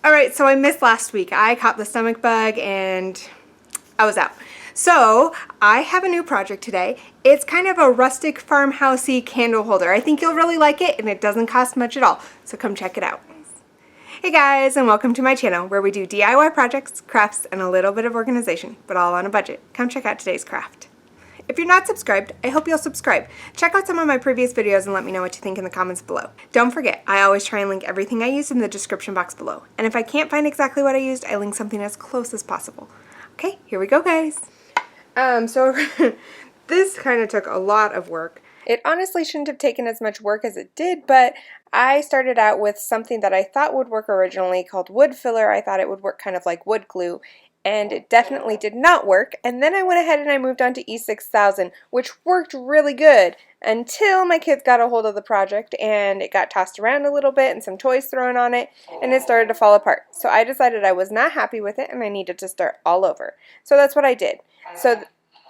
Alright, so I missed last week. I caught the stomach bug and I was out. So I have a new project today. It's kind of a rustic farmhousey candle holder. I think you'll really like it and it doesn't cost much at all. So come check it out. Hey guys, and welcome to my channel where we do DIY projects, crafts, and a little bit of organization, but all on a budget. Come check out today's craft. If you're not subscribed, I hope you'll subscribe. Check out some of my previous videos and let me know what you think in the comments below. Don't forget, I always try and link everything I use in the description box below. And if I can't find exactly what I used, I link something as close as possible. Okay, here we go guys. So this kind of took a lot of work. It honestly shouldn't have taken as much work as it did, but I started out with something that I thought would work originally called wood filler. I thought it would work kind of like wood glue, and it definitely did not work. And then I went ahead and I moved on to E6000, which worked really good until my kids got a hold of the project and it got tossed around a little bit and some toys thrown on it and it started to fall apart. So I decided I was not happy with it and I needed to start all over. So that's what I did. So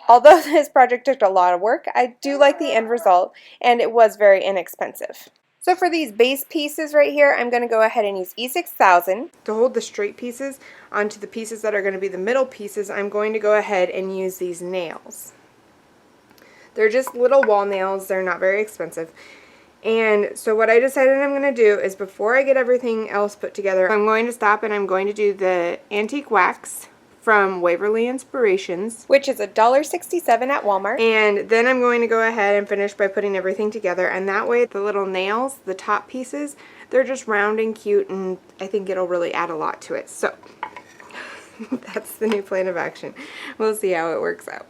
although this project took a lot of work, I do like the end result and it was very inexpensive. So for these base pieces right here, I'm going to go ahead and use E6000. To hold the straight pieces onto the pieces that are going to be the middle pieces, I'm going to go ahead and use these nails. They're just little wall nails, they're not very expensive. And so what I decided I'm going to do is before I get everything else put together, I'm going to stop and I'm going to do the antique wax from Waverly Inspirations, which is $1.67 at Walmart. And then I'm going to go ahead and finish by putting everything together, and that way the little nails, the top pieces, they're just round and cute, and I think it'll really add a lot to it. So that's the new plan of action. We'll see how it works out.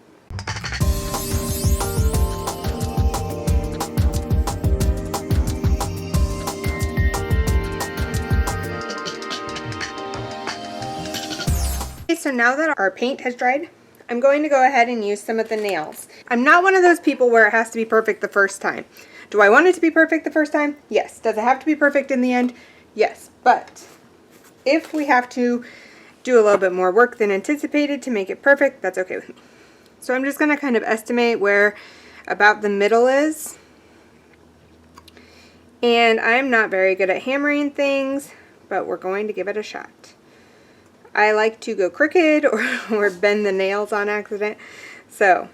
So now that our paint has dried, I'm going to go ahead and use some of the nails. I'm not one of those people where it has to be perfect the first time. Do I want it to be perfect the first time? Yes. Does it have to be perfect in the end? Yes. But if we have to do a little bit more work than anticipated to make it perfect, that's okay with me. So I'm just going to kind of estimate where about the middle is. And I'm not very good at hammering things, but we're going to give it a shot. I like to go crooked or bend the nails on accident, so.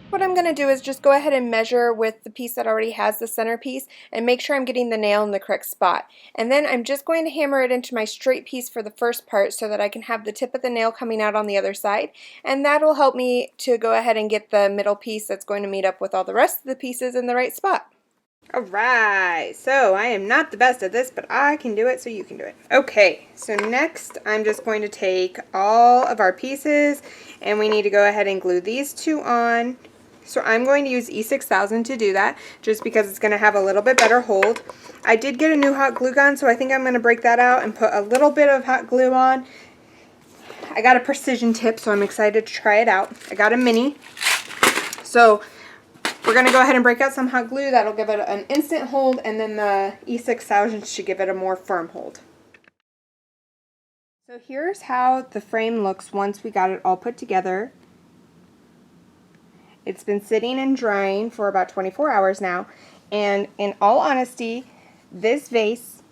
What I'm going to do is just go ahead and measure with the piece that already has the centerpiece and make sure I'm getting the nail in the correct spot. And then I'm just going to hammer it into my straight piece for the first part so that I can have the tip of the nail coming out on the other side. And that will help me to go ahead and get the middle piece that's going to meet up with all the rest of the pieces in the right spot. Alright, so I am not the best at this, but I can do it, so you can do it. Okay, so next I'm just going to take all of our pieces and we need to go ahead and glue these two on. So I'm going to use E6000 to do that, just because it's going to have a little bit better hold. I did get a new hot glue gun, so I think I'm going to break that out and put a little bit of hot glue on. I got a precision tip, so I'm excited to try it out. I got a mini. So we're going to go ahead and break out some hot glue. That'll give it an instant hold, and then the E6000 should give it a more firm hold. So here's how the frame looks once we got it all put together. It's been sitting and drying for about 24 hours now, and in all honesty, this vase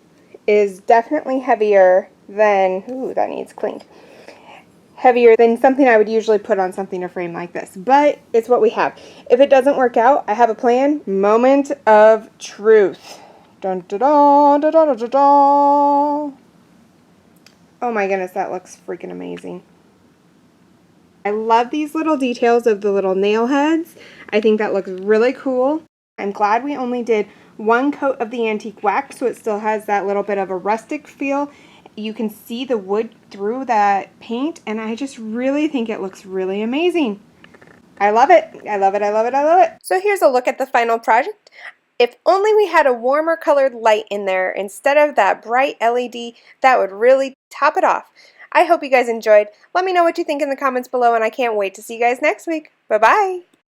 is definitely heavier than, ooh, that needs cleaned. Heavier than something I would usually put on something to frame like this, but it's what we have. If it doesn't work out, I have a plan. Moment of truth. Dun, da, da, da, da, da, da. Oh my goodness, that looks freaking amazing. I love these little details of the little nail heads. I think that looks really cool. I'm glad we only did one coat of the antique wax, so it still has that little bit of a rustic feel. You can see the wood through that paint, and I just really think it looks really amazing. I love it. I love it. I love it. I love it. So here's a look at the final project. If only we had a warmer colored light in there instead of that bright LED, that would really top it off. I hope you guys enjoyed. Let me know what you think in the comments below, and I can't wait to see you guys next week. Bye-bye.